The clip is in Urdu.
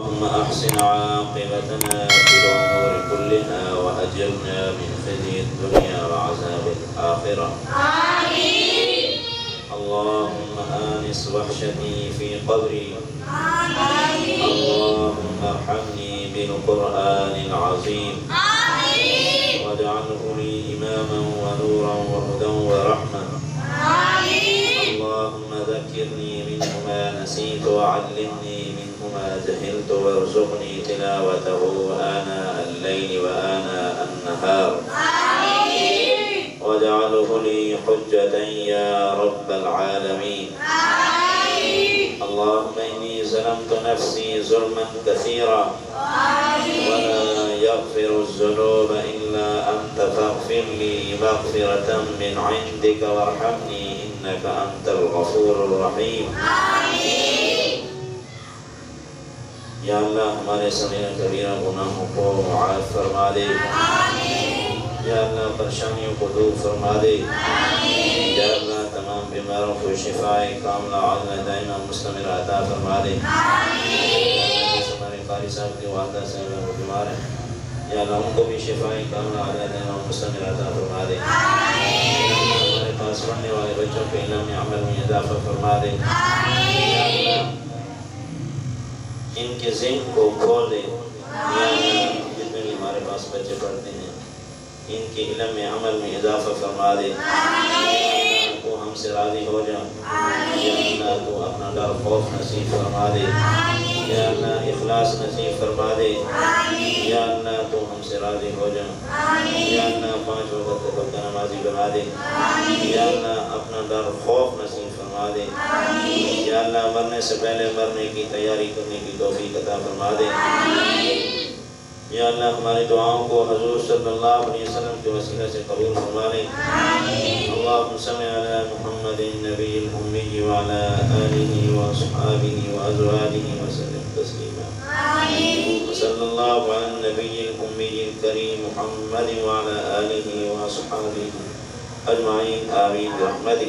اللهم أحسن عاقبتنا في الأمور كلها وأجرنا من خزي الدنيا وعذاب الآخرة. آمين. اللهم آنس وحشتي في قبري. آمين. اللهم ارحمني بالقرآن العظيم. آمين. واجعله لي إماما ونورا وهدى ورحمة. آمين. اللهم ذكرني منه ما نسيت وعلمني منه ما جهلت وارزقني تلاوته آناء الليل وآناء النهار. آمين. واجعله لي حجة يا رب العالمين. آمين. اللهم إني ظلمت نفسي ظلما كثيرا. آمين. ولا يغفر الذنوب إلا أنت فاغفر لي مغفرة من عندك وارحمني إنك أنت الغفور الرحيم. آمین. یا اللہ ہمارے صغیر کبیرہ گناہوں کو معاف فرما دے. آمین. یا اللہ پریشانیوں کو دور فرما دے. آمین. یا اللہ تمام بیماروں کو شفائے کاملہ عاجلہ دائمہ مستمر عطا فرما دے. آمین. ہمارے قاری صاحب کی والدہ سے وہ بیمار ہیں، یا اللہ ان کو بھی شفائے کاملہ عاجلہ دائمہ مستمر عطا فرما دے. ہمارے پاس پڑھنے والے بچوں کے علم عمل میں اضافہ فرما دے. یا اللہ ان کے ذہن کو کھول دے. یا اللہ جتنے بھی ہمارے پاس بچے پڑھتے ہیں ان کے علم میں عمل میں اضافہ فرما دے. یا اللہ تو ہم سے راضی ہو جا. یا اللہ تو اپنا ڈر خوف نصیب فرما دے. یا اللہ اخلاص نصیب فرما دے. یا اللہ تو ہم سے راضی ہو جا. یا اللہ 5 وقت کا نمازی بنا دے. یا اللہ اپنا ڈر خوف نصیب فرما دے. یا اللہ مرنے سے پہلے مرنے کی تیاری کرنے کی توفیق عطا فرما دے. یا اللہ ہماری دعاؤں کو حضور صلی اللہ علیہ وسلم کے وسیلہ سے قبول فرما لے. اللہم صلی علی محمد النبی الأمی وعلی آلہ واصحابہ وازواجہ وسلم تسلیما. وصلی اللہ علی النبی الأمی الکریم محمد وعلی آلہ واصحابہ اجمعین. آمین برحمتک.